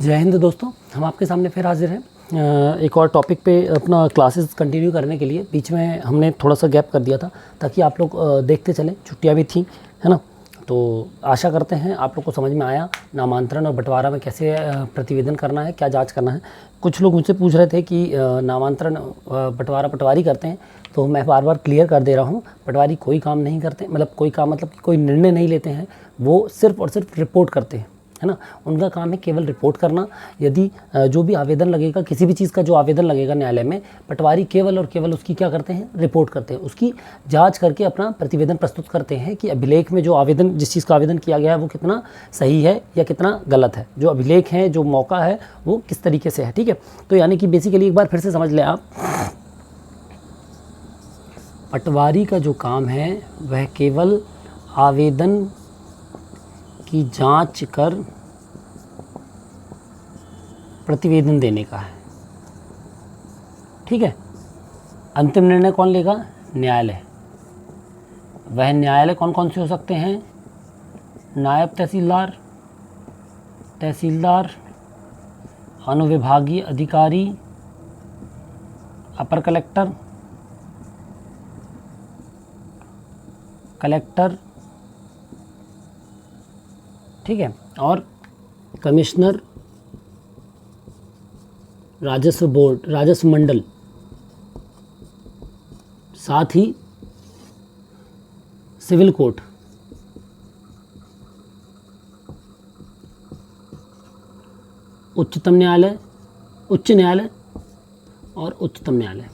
जय हिंद दोस्तों, हम आपके सामने फिर हाजिर हैं एक और टॉपिक पे अपना क्लासेस कंटिन्यू करने के लिए। बीच में हमने थोड़ा सा गैप कर दिया था ताकि आप लोग देखते चलें, छुट्टियां भी थी, है ना। तो आशा करते हैं आप लोग को समझ में आया नामांतरण और बंटवारा में कैसे प्रतिवेदन करना है, क्या जांच करना है। कुछ लोग मुझसे पूछ रहे थे कि नामांतरण बंटवारा पटवारी करते हैं, तो मैं बार बार क्लियर कर दे रहा हूँ, पटवारी कोई काम नहीं करते, मतलब कोई काम मतलब कोई निर्णय नहीं लेते हैं, वो सिर्फ और सिर्फ रिपोर्ट करते हैं, है ना। उनका काम है केवल रिपोर्ट करना। यदि जो भी आवेदन लगेगा, किसी भी चीज़ का जो आवेदन लगेगा न्यायालय में, पटवारी केवल और केवल उसकी क्या करते हैं, रिपोर्ट करते हैं, उसकी जांच करके अपना प्रतिवेदन प्रस्तुत करते हैं कि अभिलेख में जो आवेदन, जिस चीज़ का आवेदन किया गया है वो कितना सही है या कितना गलत है, जो अभिलेख है, जो मौका है वो किस तरीके से है, ठीक है। तो यानी कि बेसिकली एक बार फिर से समझ लें आप, पटवारी का जो काम है वह केवल आवेदन की जांच कर प्रतिवेदन देने का है, ठीक है। अंतिम निर्णय कौन लेगा? न्यायालय। वह न्यायालय कौन कौन से हो सकते हैं? नायब तहसीलदार, तहसीलदार, अनुविभागीय अधिकारी, अपर कलेक्टर, कलेक्टर, ठीक है, और कमिश्नर, राजस्व बोर्ड, राजस्व मंडल, साथ ही सिविल कोर्ट, उच्चतम न्यायालय, उच्च न्यायालय और उच्चतम न्यायालय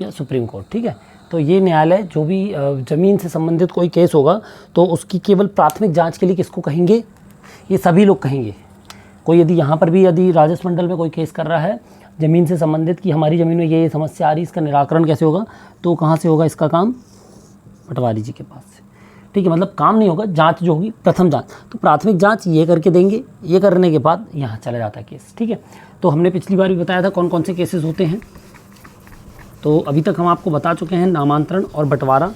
या सुप्रीम कोर्ट, ठीक है। तो ये न्यायालय जो भी ज़मीन से संबंधित कोई केस होगा तो उसकी केवल प्राथमिक जांच के लिए किसको कहेंगे? ये सभी लोग कहेंगे। कोई यदि यहाँ पर भी यदि राजस्व मंडल में कोई केस कर रहा है ज़मीन से संबंधित कि हमारी ज़मीन में ये समस्या आ रही, इसका निराकरण कैसे होगा, तो कहाँ से होगा इसका काम? पटवारी जी के पास से, ठीक है। मतलब काम नहीं होगा, जांच जो होगी प्रथम जांच, तो प्राथमिक जांच ये करके देंगे, ये करने के बाद यहाँ चला जाता है केस, ठीक है। तो हमने पिछली बार भी बताया था कौन कौन से केसेस होते हैं। तो अभी तक हम आपको बता चुके हैं नामांतरण और बंटवारा।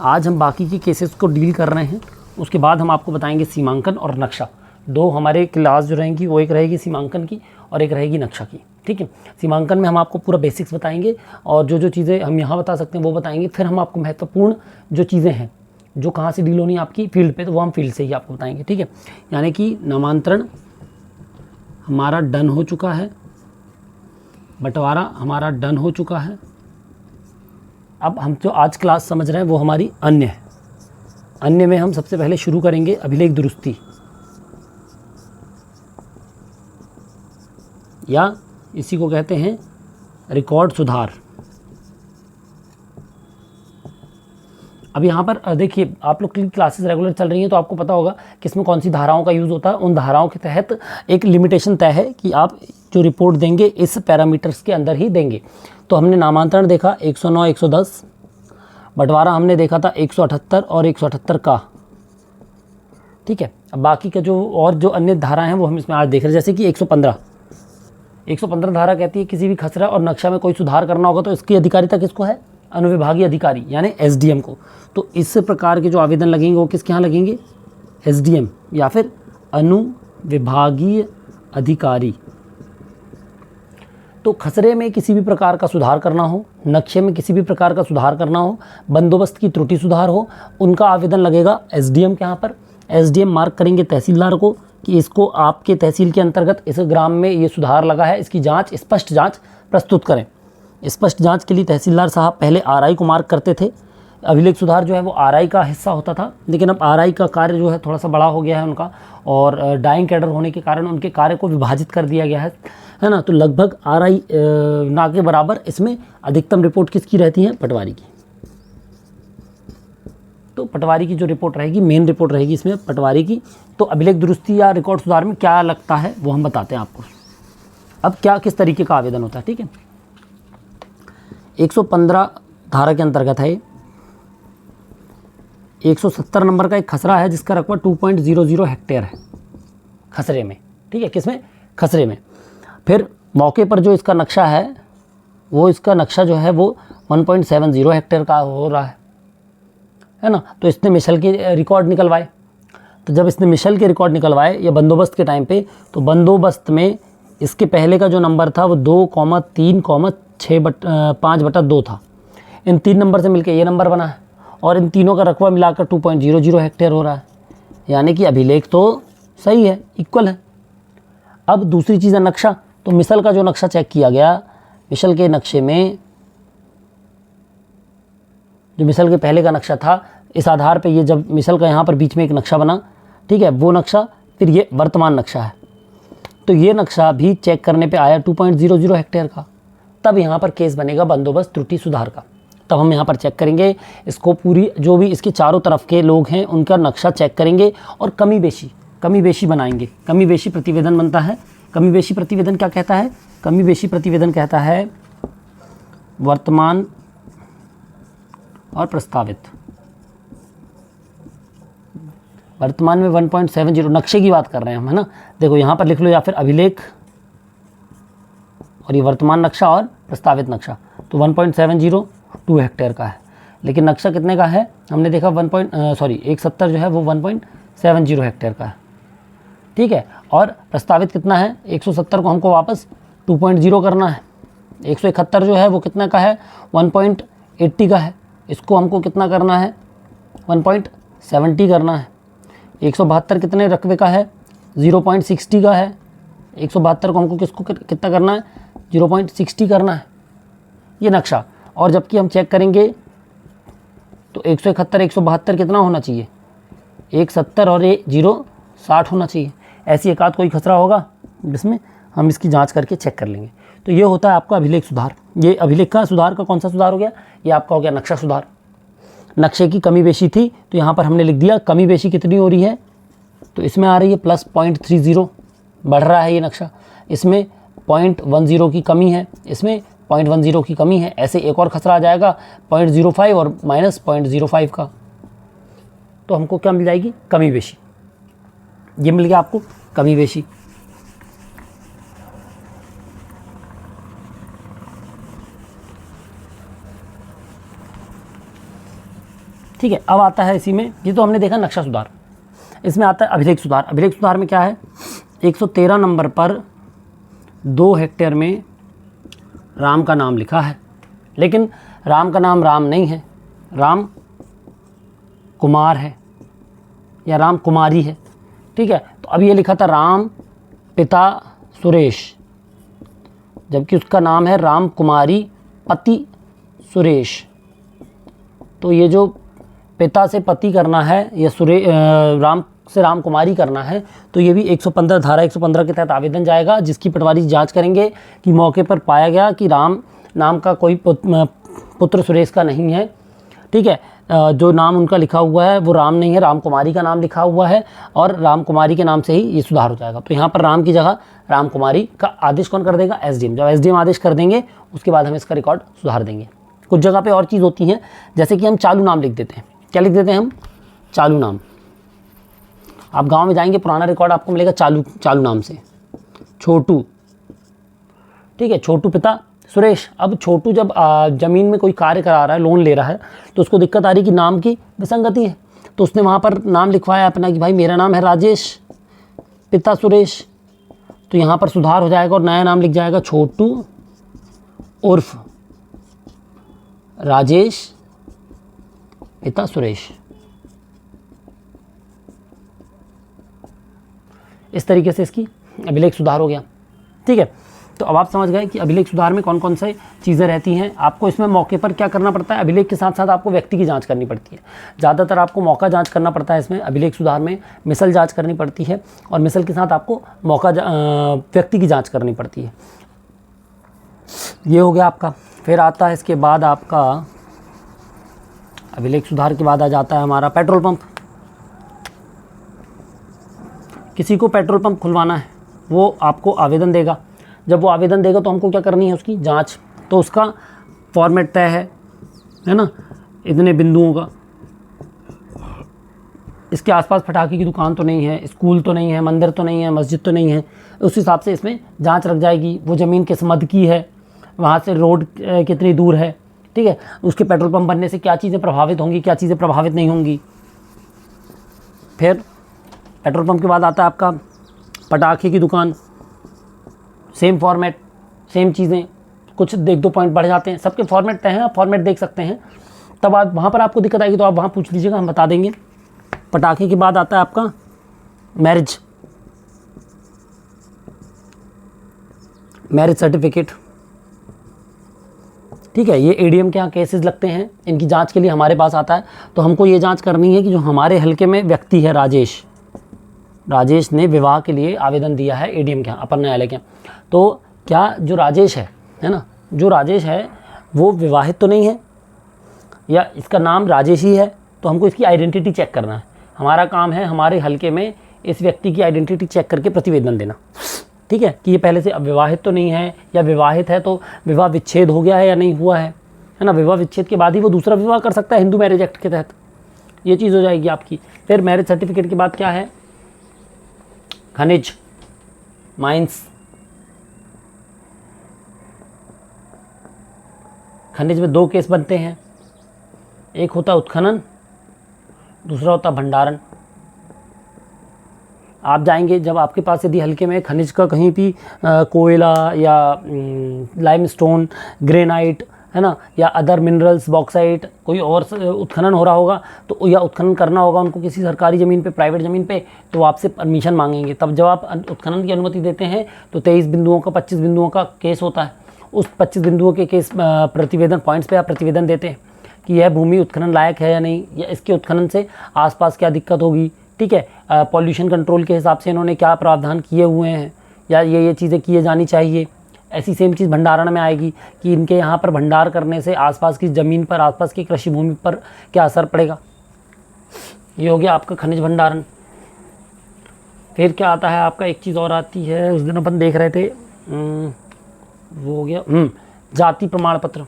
आज हम बाकी के केसेस को डील कर रहे हैं, उसके बाद हम आपको बताएंगे सीमांकन और नक्शा। दो हमारे क्लास जो रहेंगी वो एक रहेगी सीमांकन की और एक रहेगी नक्शा की, ठीक है। सीमांकन में हम आपको पूरा बेसिक्स बताएंगे और जो जो चीज़ें हम यहाँ बता सकते हैं वो बताएंगे। फिर हम आपको महत्वपूर्ण जो चीज़ें हैं जो कहाँ से डील होनी है आपकी फील्ड पे, तो वो हम फील्ड से ही आपको बताएंगे, ठीक है। यानी कि नामांतरण हमारा डन हो चुका है, बंटवारा हमारा डन हो चुका है। अब हम जो आज क्लास समझ रहे हैं वो हमारी अन्य है। अन्य में हम सबसे पहले शुरू करेंगे अभिलेख दुरुस्ती, या इसी को कहते हैं रिकॉर्ड सुधार। अब यहाँ पर देखिए, आप लोग की क्लासेस रेगुलर चल रही हैं तो आपको पता होगा कि इसमें कौन सी धाराओं का यूज़ होता है। उन धाराओं के तहत एक लिमिटेशन तय है कि आप जो रिपोर्ट देंगे इस पैरामीटर्स के अंदर ही देंगे। तो हमने नामांतरण देखा 109, 110, बंटवारा हमने देखा था 178 और 178 का, ठीक है। अब बाकी का जो और जो अन्य धारा हैं वो हम इसमें आज देख रहे हैं, जैसे कि 115 धारा कहती है किसी भी खसरा और नक्शा में कोई सुधार करना होगा तो इसकी अधिकारिता किसको है? अनुविभागीय अधिकारी यानी एसडीएम को। तो इस प्रकार के जो आवेदन लगेंगे वो किसके यहाँ लगेंगे? एसडीएम या फिर अनुविभागीय अधिकारी। तो खसरे में किसी भी प्रकार का सुधार करना हो, नक्शे में किसी भी प्रकार का सुधार करना हो, बंदोबस्त की त्रुटि सुधार हो, उनका आवेदन लगेगा एसडीएम के यहाँ पर। एसडीएम मार्क करेंगे तहसीलदार को कि इसको आपके तहसील के अंतर्गत इस ग्राम में ये सुधार लगा है, इसकी जांच, स्पष्ट जांच प्रस्तुत करें। स्पष्ट जांच के लिए तहसीलदार साहब पहले आरआई को मार्क करते थे। अभिलेख सुधार जो है वो आरआई का हिस्सा होता था, लेकिन अब आरआई का कार्य जो है थोड़ा सा बड़ा हो गया है उनका, और डाइंग कैडर होने के कारण उनके कार्य को विभाजित कर दिया गया है ना। तो लगभग आरआई ना के बराबर इसमें अधिकतम रिपोर्ट किसकी रहती है? पटवारी की। तो पटवारी की जो रिपोर्ट रहेगी, मेन रिपोर्ट रहेगी इसमें पटवारी की। तो अभिलेख दुरुस्ती या रिकॉर्ड सुधार में क्या लगता है वो हम बताते हैं आपको। अब क्या किस तरीके का आवेदन होता है, ठीक है। 115 धारा के अंतर्गत है। 170 नंबर का एक खसरा है जिसका रकबा 2.00 हेक्टेयर है खसरे में, ठीक है। किसमें? खसरे में। फिर मौके पर जो इसका नक्शा है वो, इसका नक्शा जो है वो 1.70 हेक्टेयर का हो रहा है ना। तो इसने मिसल के रिकॉर्ड निकलवाए। तो जब इसने मिशेल के रिकॉर्ड निकलवाए या बंदोबस्त के टाइम पे, तो बंदोबस्त में इसके पहले का जो नंबर था वो 2,3,5/2 था। इन 3 नंबर से मिलकर ये नंबर बना है और इन तीनों का रकबा मिलाकर 2.00 हेक्टेयर हो रहा है, यानी कि अभिलेख तो सही है, इक्वल है। अब दूसरी चीज़ है नक्शा। तो मिशेल का जो नक्शा चेक किया गया, मिशेल के नक्शे में जो मिशेल के पहले का नक्शा था, इस आधार पे ये जब मिशेल का यहाँ पर बीच में एक नक्शा बना, ठीक है, वो नक्शा फिर ये वर्तमान नक्शा है, तो ये नक्शा भी चेक करने पे आया 2.00 हेक्टेयर का। तब यहाँ पर केस बनेगा बंदोबस्त त्रुटि सुधार का। तब हम यहाँ पर चेक करेंगे इसको, पूरी जो भी इसके चारों तरफ के लोग हैं उनका नक्शा चेक करेंगे और कमी बेशी बनाएंगे। कमी बेशी प्रतिवेदन बनता है। कमी बेशी प्रतिवेदन क्या कहता है? कमी बेशी प्रतिवेदन कहता है वर्तमान और प्रस्तावित। वर्तमान में 1.70 नक्शे की बात कर रहे हैं हम, है ना। देखो यहाँ पर लिख लो या फिर अभिलेख और ये वर्तमान नक्शा और प्रस्तावित नक्शा, तो 1.70 2 हेक्टेयर का है। लेकिन नक्शा कितने का है? हमने देखा 170 जो है वो 1.70 हेक्टेयर का है, ठीक है। और प्रस्तावित कितना है? 170 को हमको वापस 2.0 करना है। 171 जो है वो कितना का है? 1.80 का है। इसको हमको कितना करना है? 1.70 करना है। 172 कितने रकबे का है? 0.60 का है। 172 को हमको किसको कितना करना है? 0.60 करना है, ये नक्शा। और जबकि हम चेक करेंगे तो 171 172 कितना होना चाहिए? 170 और 0.60 होना चाहिए। ऐसी एक आध कोई खसरा होगा जिसमें हम इसकी जांच करके चेक कर लेंगे। तो ये होता है आपका अभिलेख सुधार। ये अभिलेख का सुधार का कौन सा सुधार हो गया? ये आपका हो गया नक्शा सुधार। नक्शे की कमी बेशी थी तो यहाँ पर हमने लिख दिया कमी बेशी कितनी हो रही है, तो इसमें आ रही है प्लस 0.30, बढ़ रहा है ये नक्शा। इसमें 0.10 की कमी है, इसमें 0.10 की कमी है। ऐसे एक और खसरा आ जाएगा 0.05 और माइनस 0.05 का, तो हमको क्या मिल जाएगी? कमी बेशी। ये मिल गया आपको कमी बेशी। ठीक है, अब आता है इसी में, ये तो हमने देखा नक्शा सुधार। इसमें आता है अभिलेख सुधार। अभिलेख सुधार में क्या है? 113 नंबर पर 2 हेक्टेयर में राम का नाम लिखा है, लेकिन राम का नाम राम नहीं है, राम कुमार है या राम कुमारी है, ठीक है। तो अब ये लिखा था राम पिता सुरेश, जबकि उसका नाम है राम कुमारी पति सुरेश। तो ये जो पिता से पति करना है या राम से राम कुमारी करना है, तो ये भी 115 धारा 115 के तहत आवेदन जाएगा, जिसकी पटवारी जांच करेंगे कि मौके पर पाया गया कि राम नाम का कोई पुत्र सुरेश का नहीं है, ठीक है। जो नाम उनका लिखा हुआ है वो राम नहीं है, राम कुमारी का नाम लिखा हुआ है और राम कुमारी के नाम से ही ये सुधार हो जाएगा। तो यहाँ पर राम की जगह राम कुमारी का आदेश कौन कर देगा? एसडीएम। जब एसडीएम आदेश कर देंगे उसके बाद हम इसका रिकॉर्ड सुधार देंगे। कुछ जगह पे और चीज़ होती है, जैसे कि हम चालू नाम लिख देते हैं। क्या लिख देते हैं हम? चालू नाम। आप गांव में जाएंगे, पुराना रिकॉर्ड आपको मिलेगा चालू नाम से, छोटू, ठीक है, छोटू पिता सुरेश। अब छोटू जब ज़मीन में कोई कार्य करा रहा है, लोन ले रहा है, तो उसको दिक्कत आ रही कि नाम की विसंगति है, तो उसने वहाँ पर नाम लिखवाया अपना कि भाई मेरा नाम है राजेश, पिता सुरेश। तो यहाँ पर सुधार हो जाएगा और नया नाम लिख जाएगा छोटू उर्फ राजेश पिता सुरेश। इस तरीके से इसकी अभिलेख सुधार हो गया, ठीक है। तो अब आप समझ गए कि अभिलेख सुधार में कौन कौन से चीज़ें रहती हैं। आपको इसमें मौके पर क्या करना पड़ता है? अभिलेख के साथ साथ आपको व्यक्ति की जांच करनी पड़ती है। ज़्यादातर आपको मौका जांच करना पड़ता है इसमें अभिलेख सुधार में, मिसल जांच करनी पड़ती है और मिसल के साथ आपको व्यक्ति की जाँच करनी पड़ती है। ये हो गया आपका। फिर आता है इसके बाद आपका अभिलेख सुधार के बाद आ जाता है हमारा पेट्रोल पंप। किसी को पेट्रोल पंप खुलवाना है, वो आपको आवेदन देगा। जब वो आवेदन देगा तो हमको क्या करनी है? उसकी जांच। तो उसका फॉर्मेट तय है ना, इतने बिंदुओं का, इसके आसपास पटाखे की दुकान तो नहीं है, स्कूल तो नहीं है, मंदिर तो नहीं है, मस्जिद तो नहीं है। उस हिसाब से इसमें जांच रख जाएगी। वो ज़मीन किस मद की है, वहाँ से रोड कितनी दूर है, ठीक है। उसके पेट्रोल पंप बनने से क्या चीज़ें प्रभावित होंगी, क्या चीज़ें प्रभावित नहीं होंगी। फिर पेट्रोल पंप के बाद आता है आपका पटाखे की दुकान, सेम फॉर्मेट, सेम चीज़ें, कुछ एक दो पॉइंट बढ़ जाते हैं, सबके फॉर्मेट तय हैं, आप फॉर्मेट देख सकते हैं। तब आप वहाँ पर आपको दिक्कत आएगी तो आप वहाँ पूछ लीजिएगा, हम बता देंगे। पटाखे के बाद आता है आपका मैरिज सर्टिफिकेट, ठीक है। ये एडीएम के यहाँ केसेस लगते हैं, इनकी जांच के लिए हमारे पास आता है। तो हमको ये जांच करनी है कि जो हमारे हलके में व्यक्ति है राजेश ने विवाह के लिए आवेदन दिया है एडीएम के यहाँ, अपर न्यायालय के यहाँ। तो क्या जो राजेश है ना, जो राजेश है वो विवाहित तो नहीं है, या इसका नाम राजेश ही है, तो हमको इसकी आइडेंटिटी चेक करना है। हमारा काम है हमारे हलके में इस व्यक्ति की आइडेंटिटी चेक करके प्रतिवेदन देना, ठीक है, कि ये पहले से विवाहित तो नहीं है, या विवाहित है तो विवाह विच्छेद हो गया है या नहीं हुआ है ना। विवाह विच्छेद के बाद ही वो दूसरा विवाह कर सकता है हिंदू मैरिज एक्ट के तहत, ये चीज़ हो जाएगी आपकी। फिर मैरिज सर्टिफिकेट के बाद क्या है, खनिज, माइंस, खनिज में 2 केस बनते हैं, एक होता उत्खनन, दूसरा होता भंडारण। आप जाएंगे जब आपके पास यदि हल्के में खनिज का कहीं भी कोयला या लाइमस्टोन, ग्रेनाइट है ना, या अदर मिनरल्स, बॉक्साइट, कोई और उत्खनन हो रहा होगा तो, या उत्खनन करना होगा उनको किसी सरकारी ज़मीन पे, प्राइवेट ज़मीन पे, तो वो आपसे परमिशन मांगेंगे। तब जब आप उत्खनन की अनुमति देते हैं तो 23 बिंदुओं का, 25 बिंदुओं का केस होता है। उस 25 बिंदुओं के केस प्रतिवेदन पॉइंट्स पे आप प्रतिवेदन देते हैं कि यह भूमि उत्खनन लायक है या नहीं, या इसके उत्खनन से आसपास क्या दिक्कत होगी, ठीक है, पॉल्यूशन कंट्रोल के हिसाब से इन्होंने क्या प्रावधान किए हुए हैं, या ये चीज़ें किए जानी चाहिए। ऐसी सेम चीज़ भंडारण में आएगी कि इनके यहाँ पर भंडार करने से आसपास की ज़मीन पर, आसपास की कृषि भूमि पर क्या असर पड़ेगा। ये हो गया आपका खनिज भंडारण। फिर क्या आता है आपका, एक चीज़ और आती है, उस दिन अपन देख रहे थे, वो हो गया जाति प्रमाण पत्र।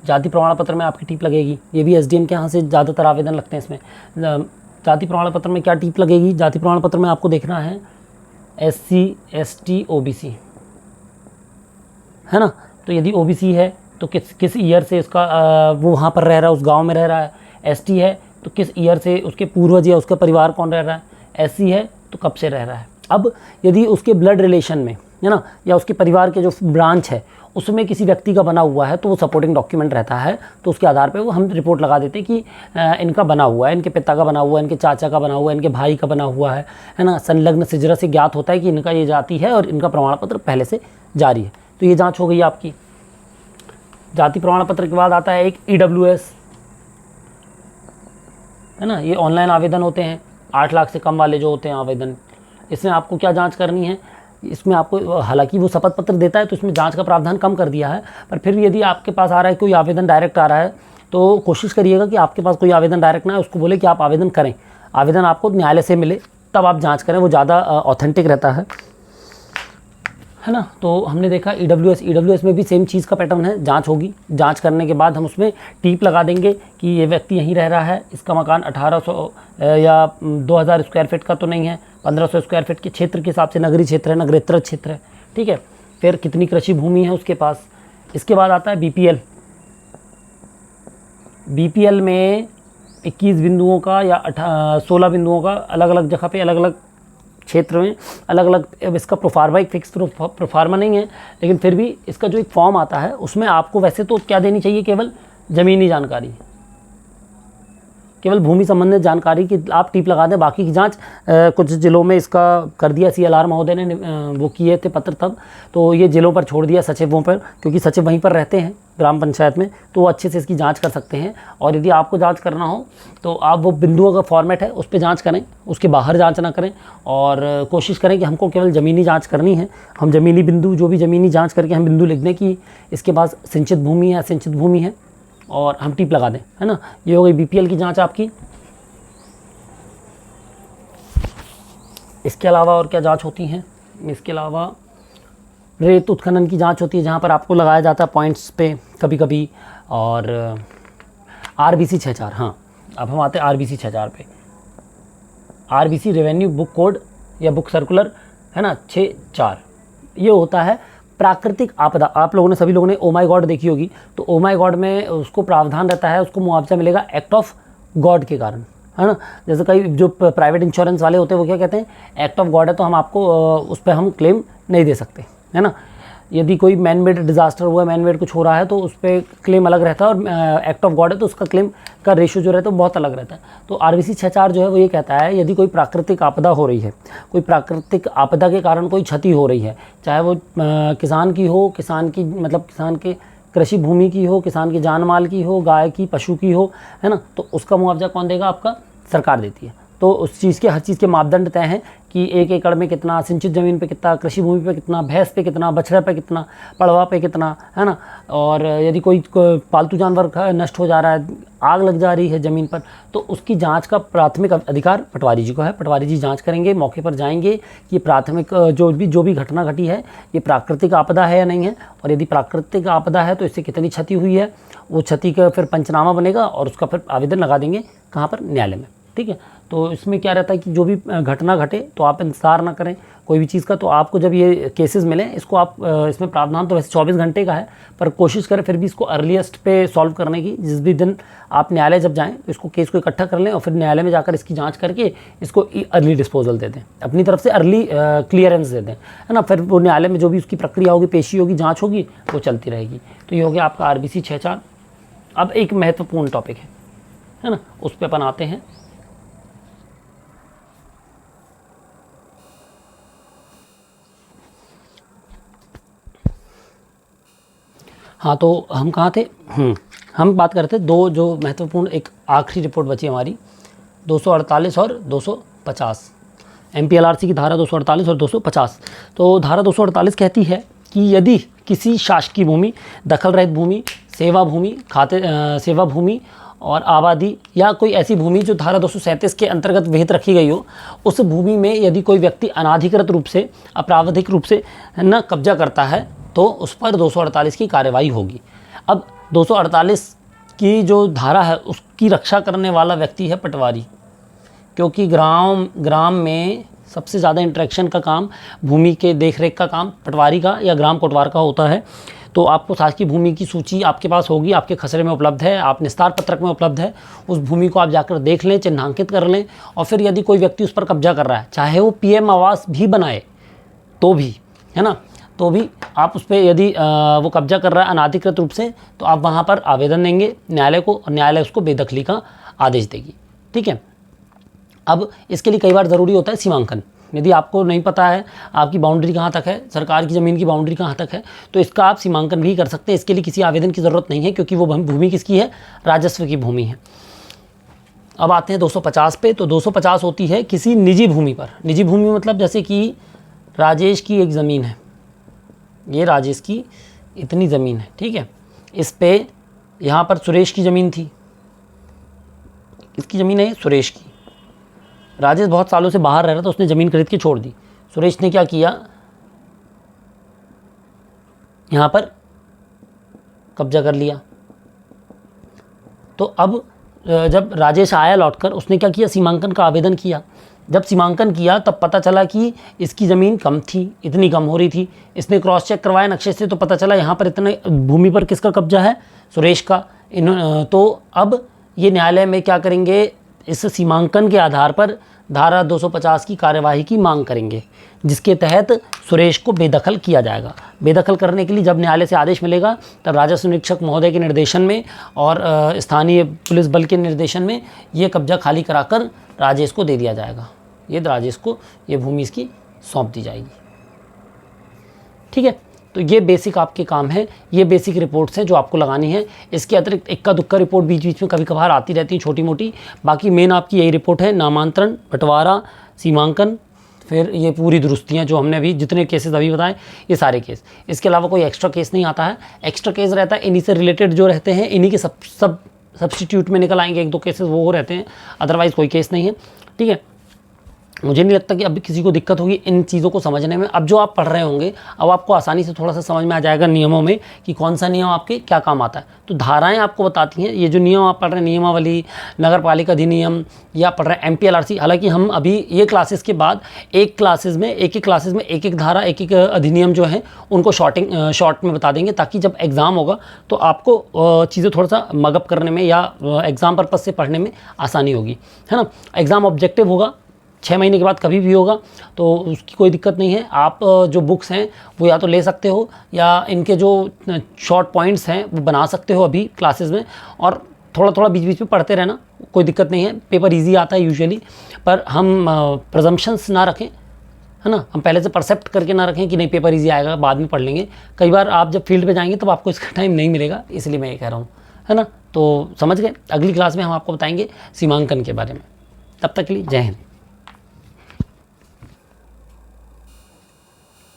जाति प्रमाण पत्र में आपकी टीप लगेगी, ये भी एसडीएम के यहाँ से ज़्यादातर आवेदन लगते हैं इसमें। जाति प्रमाण पत्र में क्या टीप लगेगी, जाति प्रमाण पत्र में आपको देखना है SC ST OBC, है ना। तो यदि OBC है तो किस ईयर से उसका वो वहाँ पर रह रहा है, उस गांव में रह रहा है। ST है तो किस ईयर से उसके पूर्वज या उसका परिवार कौन रह रहा है। SC है तो कब से रह रहा है। अब यदि उसके ब्लड रिलेशन में, है ना, या उसके परिवार के जो ब्रांच है उसमें किसी व्यक्ति का बना हुआ है तो वो सपोर्टिंग डॉक्यूमेंट रहता है, तो उसके आधार पे वो हम रिपोर्ट लगा देते हैं कि इनका बना हुआ है, इनके पिता का बना हुआ है, इनके चाचा का बना हुआ है, इनके भाई का बना हुआ है ना। संलग्न सिजरा से ज्ञात होता है कि इनका ये जाति है और इनका प्रमाण पत्र पहले से जारी है। तो ये जाँच हो गई आपकी। जाति प्रमाण पत्र के बाद आता है एक EWS, है ना। ये ऑनलाइन आवेदन होते हैं, 8 लाख से कम वाले जो होते हैं आवेदन। इसमें आपको क्या जांच करनी है, इसमें आपको, हालांकि वो शपथ पत्र देता है तो इसमें जांच का प्रावधान कम कर दिया है, पर फिर यदि आपके पास आ रहा है कोई आवेदन डायरेक्ट आ रहा है तो कोशिश करिएगा कि आपके पास कोई आवेदन डायरेक्ट ना है, उसको बोले कि आप आवेदन करें, आवेदन आपको न्यायालय से मिले तब आप जाँच करें, वो ज़्यादा ऑथेंटिक रहता है ना। तो हमने देखा EWS में भी सेम चीज़ का पैटर्न है, जांच होगी, जांच करने के बाद हम उसमें टीप लगा देंगे कि ये व्यक्ति यहीं रह रहा है, इसका मकान 1800 या 2000 स्क्वायर फीट का तो नहीं है, 1500 स्क्वायर फीट के क्षेत्र के हिसाब से नगरीय क्षेत्र है, नगरेतर क्षेत्र है, ठीक है। फिर कितनी कृषि भूमि है उसके पास। इसके बाद आता है BPL में 21 बिंदुओं का या 16 बिंदुओं का, अलग अलग जगह पे, अलग अलग क्षेत्र में अलग अलग इसका प्रोफार्मा, एक फिक्स प्रोफार्मा नहीं है, लेकिन फिर भी इसका जो एक फॉर्म आता है उसमें आपको वैसे तो क्या देनी चाहिए, केवल ज़मीनी जानकारी, केवल भूमि संबंधित जानकारी की आप टीप लगा दें। बाकी की जांच कुछ जिलों में इसका कर दिया, CLR महोदय ने वो किए थे पत्र तब, तो ये जिलों पर छोड़ दिया, सचिवों पर, क्योंकि सचिव वहीं पर रहते हैं ग्राम पंचायत में, तो वो अच्छे से इसकी जांच कर सकते हैं। और यदि आपको जांच करना हो तो आप वो बिंदुओं का फॉर्मेट है उस पर जांच करें, उसके बाहर जांच ना करें, और कोशिश करें कि हमको केवल ज़मीनी जांच करनी है। हम ज़मीनी बिंदु, जो भी ज़मीनी जांच करके हम बिंदु लिख दें कि इसके पास सिंचित भूमि है, असिंचित भूमि है, और हम टीप लगा दें, है ना। ये हो गई BPL की जांच आपकी। इसके अलावा और क्या जांच होती हैं, इसके अलावा रेत उत्खनन की जांच होती है, जहाँ पर आपको लगाया जाता है पॉइंट्स पे कभी कभी, और RBC 64, हाँ अब हम आते हैं RBC 64 पे। RBC रेवेन्यू बुक कोड या बुक सर्कुलर, है ना, 64, ये होता है प्राकृतिक आपदा, आप लोगों ने सभी लोगों ने ओ माई गॉड देखी होगी, तो ओ माई गॉड में उसको प्रावधान रहता है, उसको मुआवजा मिलेगा एक्ट ऑफ गॉड के कारण, है ना। जैसे कई जो प्राइवेट इंश्योरेंस वाले होते हैं वो क्या कहते हैं, एक्ट ऑफ गॉड है तो हम आपको उस पर हम क्लेम नहीं दे सकते, है ना। यदि कोई मैन मेड डिजास्टर हुआ है, मैन मेड कुछ हो रहा है तो उस पर क्लेम अलग रहता है, और एक्ट ऑफ गॉड है तो उसका क्लेम का रेशियो जो रहता है वो बहुत अलग रहता है। तो आरबीसी 64 जो है वो ये कहता है, यदि कोई प्राकृतिक आपदा हो रही है, कोई प्राकृतिक आपदा के कारण कोई क्षति हो रही है, चाहे वो किसान की हो, किसान की मतलब किसान के कृषि भूमि की हो, किसान की जान माल की हो, गाय की, पशु की हो, है ना, तो उसका मुआवजा कौन देगा, आपका सरकार देती है। तो उस चीज़ के हर चीज़ के मापदंड तय हैं कि 1 एकड़ में कितना, सिंचित ज़मीन पे कितना, कृषि भूमि पे कितना, भैंस पे कितना, बछड़ा पे कितना, पड़वा पे कितना, है ना। और यदि कोई पालतू जानवर नष्ट हो जा रहा है, आग लग जा रही है ज़मीन पर, तो उसकी जांच का प्राथमिक अधिकार पटवारी जी को है। पटवारी जी जांच करेंगे, मौके पर जाएंगे कि प्राथमिक जो भी घटना घटी है ये प्राकृतिक आपदा है या नहीं है, और यदि प्राकृतिक आपदा है तो इससे कितनी क्षति हुई है, वो क्षति का फिर पंचनामा बनेगा और उसका फिर आवेदन लगा देंगे कहाँ पर, न्यायालय में, ठीक है। तो इसमें क्या रहता है कि जो भी घटना घटे तो आप इंतजार ना करें कोई भी चीज़ का। तो आपको जब ये केसेस मिलें, इसको आप इसमें प्रावधान तो वैसे 24 घंटे का है, पर कोशिश करें फिर भी इसको अर्लीस्ट पे सॉल्व करने की। जिस भी दिन आप न्यायालय जब जाएं तो इसको केस को इकट्ठा कर लें और फिर न्यायालय में जाकर इसकी जांच करके इसको अर्ली डिस्पोजल दे दें, अपनी तरफ से अर्ली क्लियरेंस दे दें, है ना। फिर वो न्यायालय में जो भी उसकी प्रक्रिया होगी, पेशी होगी, जाँच होगी, वो चलती रहेगी। तो ये हो गया आपका RBC 64। अब एक महत्वपूर्ण टॉपिक है ना, उस पर अपन आते हैं। हाँ, तो हम कहाँ थे, हम बात करते दो जो महत्वपूर्ण, एक आखिरी रिपोर्ट बची हमारी 248 और 250, MPLRC की धारा 248 और 250। तो धारा 248 कहती है कि यदि किसी शासकीय भूमि, दखल रहित भूमि, सेवा भूमि, सेवा भूमि और आबादी या कोई ऐसी भूमि जो धारा 237 के अंतर्गत विहित रखी गई हो, उस भूमि में यदि कोई व्यक्ति अनाधिकृत रूप से, अपराधिक रूप से न कब्जा करता है तो उस पर 248 की कार्यवाही होगी। अब 248 की जो धारा है उसकी रक्षा करने वाला व्यक्ति है पटवारी, क्योंकि ग्राम में सबसे ज़्यादा इंटरेक्शन का काम, भूमि के देखरेख का काम पटवारी का या ग्राम कोटवार का होता है। तो आपको शासकीय भूमि की सूची आपके पास होगी, आपके खसरे में उपलब्ध है, आप निस्तार पत्रक में उपलब्ध है। उस भूमि को आप जाकर देख लें, चिन्हांकित कर लें, और फिर यदि कोई व्यक्ति उस पर कब्जा कर रहा है, चाहे वो PM आवास भी बनाए तो भी, है ना, तो भी आप उस पर यदि वो कब्जा कर रहा है अनाधिकृत रूप से, तो आप वहाँ पर आवेदन देंगे न्यायालय को और न्यायालय उसको बेदखली का आदेश देगी, ठीक है। अब इसके लिए कई बार ज़रूरी होता है सीमांकन। यदि आपको नहीं पता है आपकी बाउंड्री कहाँ तक है, सरकार की ज़मीन की बाउंड्री कहाँ तक है, तो इसका आप सीमांकन भी कर सकते हैं। इसके लिए किसी आवेदन की ज़रूरत नहीं है, क्योंकि वो भूमि किसकी है, राजस्व की भूमि है। अब आते हैं 250 पे। तो 250 होती है किसी निजी भूमि पर। निजी भूमि मतलब जैसे कि राजेश की एक ज़मीन है, ये राजेश की इतनी ज़मीन है, ठीक है, इस पे यहाँ पर सुरेश की ज़मीन थी, इसकी ज़मीन है सुरेश की। राजेश बहुत सालों से बाहर रह रहा था, उसने ज़मीन खरीद के छोड़ दी। सुरेश ने क्या किया, यहाँ पर कब्जा कर लिया। तो अब जब राजेश आया लौटकर, उसने क्या किया, सीमांकन का आवेदन किया। जब सीमांकन किया तब पता चला कि इसकी ज़मीन कम थी, इतनी कम हो रही थी। इसने क्रॉस चेक करवाया नक्शे से, तो पता चला यहाँ पर इतने भूमि पर किसका कब्जा है, सुरेश का। तो अब ये न्यायालय में क्या करेंगे, इस सीमांकन के आधार पर धारा 250 की कार्यवाही की मांग करेंगे, जिसके तहत सुरेश को बेदखल किया जाएगा। बेदखल करने के लिए जब न्यायालय से आदेश मिलेगा तब राजस्व निरीक्षक महोदय के निर्देशन में और स्थानीय पुलिस बल के निर्देशन में ये कब्जा खाली कराकर राजेश को दे दिया जाएगा। ये राजेश को ये भूमि इसकी सौंप दी जाएगी, ठीक है। तो ये बेसिक आपके काम है, ये बेसिक रिपोर्ट्स हैं जो आपको लगानी है। इसके अतिरिक्त इक्का दुक्का रिपोर्ट बीच बीच में कभी कभार आती रहती है, छोटी मोटी। बाकी मेन आपकी यही रिपोर्ट है, नामांतरण, बंटवारा, सीमांकन, फिर ये पूरी दुरुस्तियाँ जो हमने अभी जितने केसेस अभी बताए, ये सारे केस। इसके अलावा कोई एक्स्ट्रा केस नहीं आता है। एक्स्ट्रा केस रहता है इन्हीं से रिलेटेड जो रहते हैं, इन्हीं के सब सब्स्टिट्यूट में निकल आएंगे, 1-2 केसेस वो रहते हैं, अदरवाइज़ कोई केस नहीं है, ठीक है। मुझे नहीं लगता कि अब किसी को दिक्कत होगी इन चीज़ों को समझने में। अब जो आप पढ़ रहे होंगे अब आपको आसानी से थोड़ा सा समझ में आ जाएगा नियमों में कि कौन सा नियम आपके क्या काम आता है। तो धाराएं आपको बताती हैं, ये जो नियम आप पढ़ रहे हैं, नियमावली, नगर पालिका अधिनियम, या पढ़ रहे हैं MPLRC। हालांकि हम अभी ये क्लासेस के बाद एक क्लासेस में एक एक धारा, एक एक अधिनियम जो है उनको शॉर्ट में बता देंगे, ताकि जब एग्ज़ाम होगा तो आपको चीज़ें थोड़ा सा मगअप करने में या एग्ज़ाम पर्पज़ से पढ़ने में आसानी होगी, है ना। एग्ज़ाम ऑब्जेक्टिव होगा, 6 महीने के बाद कभी भी होगा, तो उसकी कोई दिक्कत नहीं है। आप जो बुक्स हैं वो या तो ले सकते हो, या इनके जो शॉर्ट पॉइंट्स हैं वो बना सकते हो अभी क्लासेस में, और थोड़ा थोड़ा बीच बीच में पढ़ते रहना, कोई दिक्कत नहीं है। पेपर इजी आता है यूजुअली, पर हम प्रजम्पशंस ना रखें, है ना। हम पहले से परसेप्ट करके ना रखें कि नहीं पेपर इजी आएगा, बाद में पढ़ लेंगे। कई बार आप जब फील्ड पे जाएंगे तब आपको इसका टाइम नहीं मिलेगा, इसलिए मैं ये कह रहा हूँ, है ना। तो समझ गए। अगली क्लास में हम आपको बताएंगे सीमांकन के बारे में। तब तक के लिए जय हिंद।